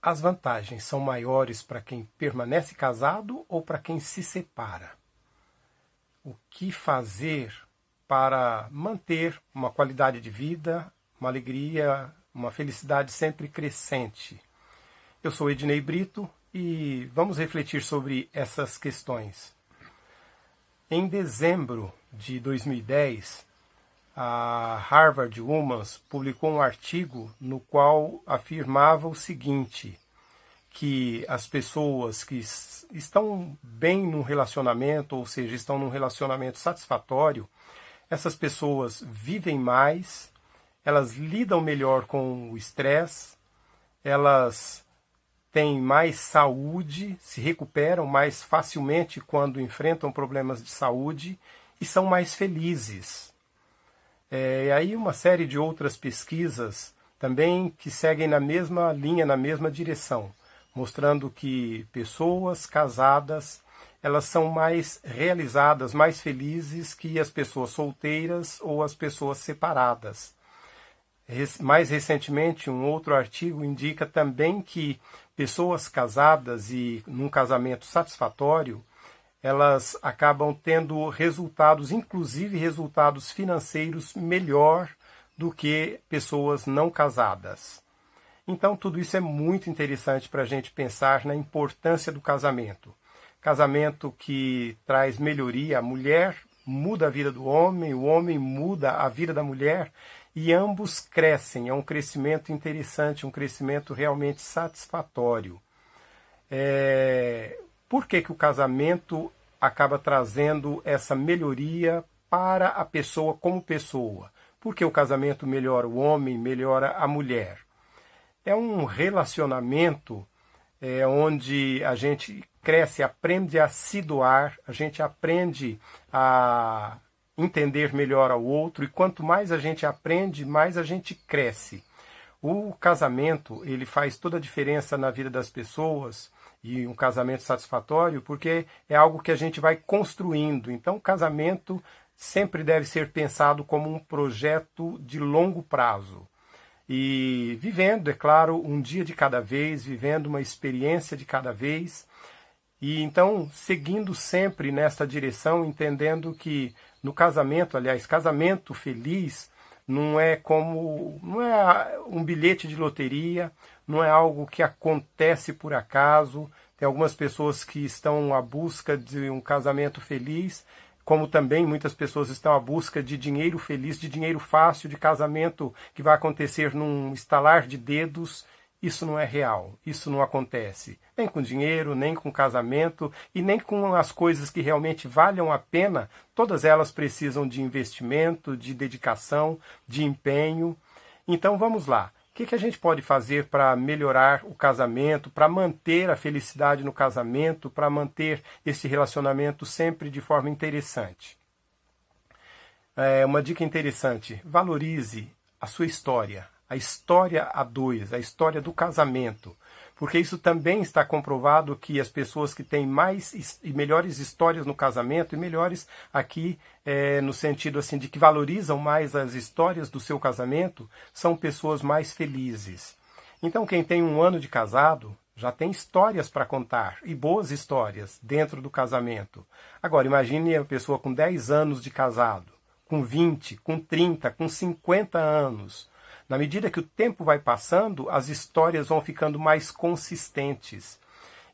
As vantagens são maiores para quem permanece casado ou para quem se separa? O que fazer para manter uma qualidade de vida, uma alegria, uma felicidade sempre crescente? Eu sou Ednei Brito e vamos refletir sobre essas questões. Em dezembro de 2010, a Harvard Women's publicou um artigo no qual afirmava o seguinte, que as pessoas que estão bem num relacionamento, ou seja, estão num relacionamento satisfatório, essas pessoas vivem mais, elas lidam melhor com o estresse, elas têm mais saúde, se recuperam mais facilmente quando enfrentam problemas de saúde e são mais felizes. E aí uma série de outras pesquisas também que seguem na mesma linha, na mesma direção, mostrando que pessoas casadas, elas são mais realizadas, mais felizes que as pessoas solteiras ou as pessoas separadas. Mais recentemente, um outro artigo indica também que pessoas casadas e num casamento satisfatório, elas acabam tendo resultados, inclusive resultados financeiros, melhor do que pessoas não casadas. Então, tudo isso é muito interessante para a gente pensar na importância do casamento. Casamento que traz melhoria, a mulher muda a vida do homem, o homem muda a vida da mulher e ambos crescem. É um crescimento interessante, um crescimento realmente satisfatório. Por que o casamento acaba trazendo essa melhoria para a pessoa como pessoa? Porque o casamento melhora o homem, melhora a mulher. É um relacionamento onde a gente cresce, aprende a se doar, a gente aprende a entender melhor ao outro, e quanto mais a gente aprende, mais a gente cresce. O casamento, ele faz toda a diferença na vida das pessoas, e um casamento satisfatório, porque é algo que a gente vai construindo. Então, o casamento sempre deve ser pensado como um projeto de longo prazo. E vivendo, é claro, um dia de cada vez, vivendo uma experiência de cada vez. E então, seguindo sempre nesta direção, entendendo que no casamento, aliás, casamento feliz, não é um bilhete de loteria, não é algo que acontece por acaso. Tem algumas pessoas que estão à busca de um casamento feliz, como também muitas pessoas estão à busca de dinheiro feliz, de dinheiro fácil, de casamento que vai acontecer num estalar de dedos. Isso não é real, isso não acontece. Nem com dinheiro, nem com casamento e nem com as coisas que realmente valham a pena. Todas elas precisam de investimento, de dedicação, de empenho. Então vamos lá. O que a gente pode fazer para melhorar o casamento, para manter a felicidade no casamento, para manter esse relacionamento sempre de forma interessante? Uma dica interessante: valorize a sua história. A história a dois, a história do casamento, porque isso também está comprovado que as pessoas que têm mais e melhores histórias no casamento, e melhores aqui no sentido assim de que valorizam mais as histórias do seu casamento, são pessoas mais felizes. Então quem tem um ano de casado já tem histórias para contar, e boas histórias dentro do casamento. Agora imagine a pessoa com 10 anos de casado, com 20, com 30, com 50 anos. Na medida que o tempo vai passando, as histórias vão ficando mais consistentes.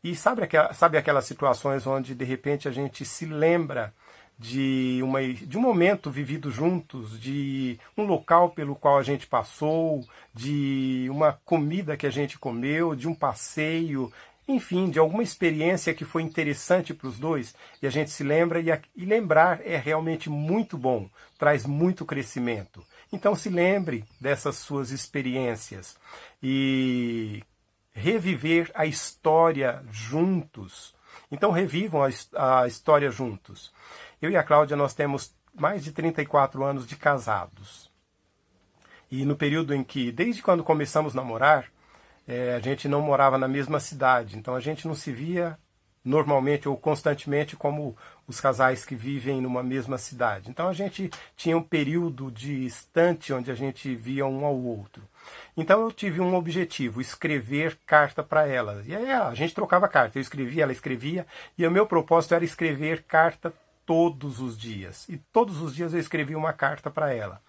E sabe aquelas situações onde, de repente, a gente se lembra de um momento vivido juntos, de um local pelo qual a gente passou, de uma comida que a gente comeu, de um passeio, enfim, de alguma experiência que foi interessante para os dois, e a gente se lembra, e lembrar é realmente muito bom, traz muito crescimento. Então se lembre dessas suas experiências e reviver a história juntos. Então revivam a história juntos. Eu e a Cláudia, nós temos mais de 34 anos de casados. E no período em que, desde quando começamos a namorar, a gente não morava na mesma cidade, então a gente não se via normalmente ou constantemente como os casais que vivem numa mesma cidade. Então a gente tinha um período distante onde a gente via um ao outro. Então eu tive um objetivo, escrever carta para ela. E aí a gente trocava carta, eu escrevia, ela escrevia, e o meu propósito era escrever carta todos os dias. E todos os dias eu escrevia uma carta para ela.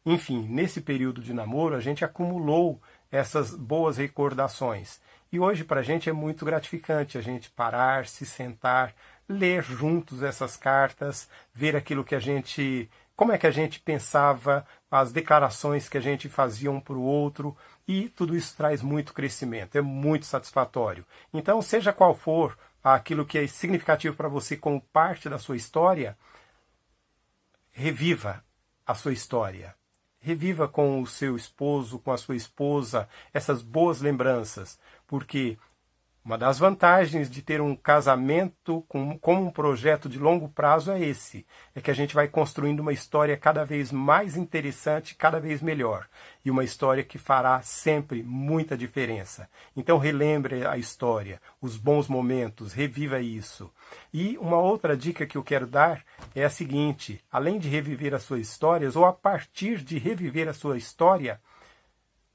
Enfim, nesse período de namoro a gente acumulou essas boas recordações. E hoje para a gente é muito gratificante a gente parar, se sentar, ler juntos essas cartas, ver aquilo que a gente, como é que a gente pensava, as declarações que a gente fazia um para o outro, e tudo isso traz muito crescimento, é muito satisfatório. Então, seja qual for aquilo que é significativo para você como parte da sua história, reviva a sua história. Reviva com o seu esposo, com a sua esposa, essas boas lembranças, porque uma das vantagens de ter um casamento como um projeto de longo prazo é esse, é que a gente vai construindo uma história cada vez mais interessante, cada vez melhor, e uma história que fará sempre muita diferença. Então relembre a história, os bons momentos, reviva isso. E uma outra dica que eu quero dar é a seguinte, além de reviver as suas histórias, ou a partir de reviver a sua história,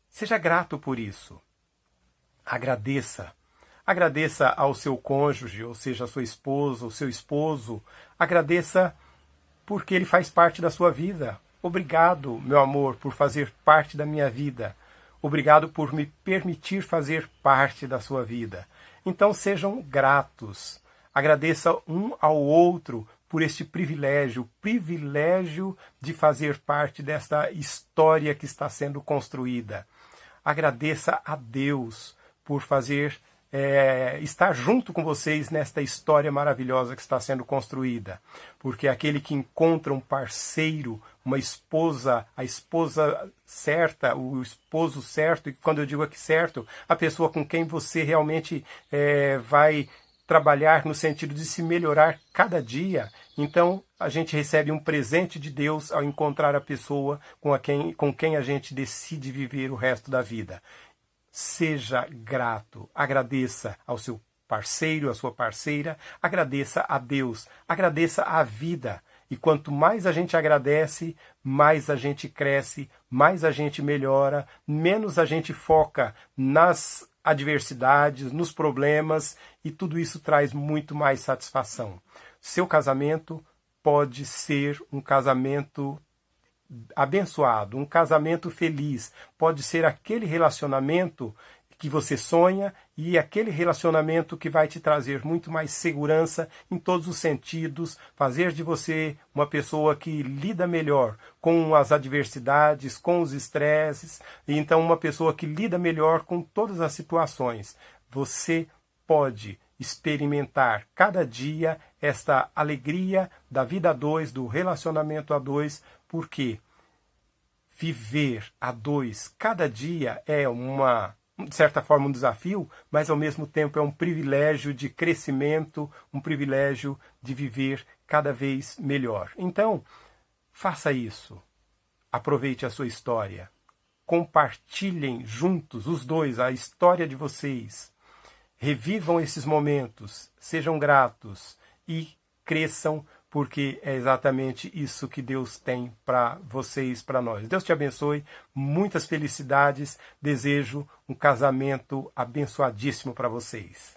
seja grato por isso. Agradeça. Agradeça ao seu cônjuge, ou seja, a sua esposa, o seu esposo. Agradeça porque ele faz parte da sua vida. Obrigado, meu amor, por fazer parte da minha vida. Obrigado por me permitir fazer parte da sua vida. Então sejam gratos. Agradeça um ao outro por este privilégio, o privilégio de fazer parte desta história que está sendo construída. Agradeça a Deus por estar junto com vocês nesta história maravilhosa que está sendo construída. Porque aquele que encontra um parceiro, uma esposa, a esposa certa, o esposo certo, e quando eu digo aqui certo, a pessoa com quem você realmente vai trabalhar no sentido de se melhorar cada dia. Então a gente recebe um presente de Deus ao encontrar a pessoa com quem a gente decide viver o resto da vida. Seja grato, agradeça ao seu parceiro, à sua parceira, agradeça a Deus, agradeça a vida. E quanto mais a gente agradece, mais a gente cresce, mais a gente melhora, menos a gente foca nas adversidades, nos problemas, e tudo isso traz muito mais satisfação. Seu casamento pode ser um casamento abençoado, um casamento feliz, pode ser aquele relacionamento que você sonha e aquele relacionamento que vai te trazer muito mais segurança em todos os sentidos, fazer de você uma pessoa que lida melhor com as adversidades, com os estresses, e então uma pessoa que lida melhor com todas as situações. Você pode experimentar cada dia esta alegria da vida a dois, do relacionamento a dois, porque viver a dois cada dia é de certa forma, um desafio, mas ao mesmo tempo é um privilégio de crescimento, um privilégio de viver cada vez melhor. Então, faça isso. Aproveite a sua história. Compartilhem juntos, os dois, a história de vocês. Revivam esses momentos, sejam gratos e cresçam, porque é exatamente isso que Deus tem para vocês, para nós. Deus te abençoe, muitas felicidades, desejo um casamento abençoadíssimo para vocês.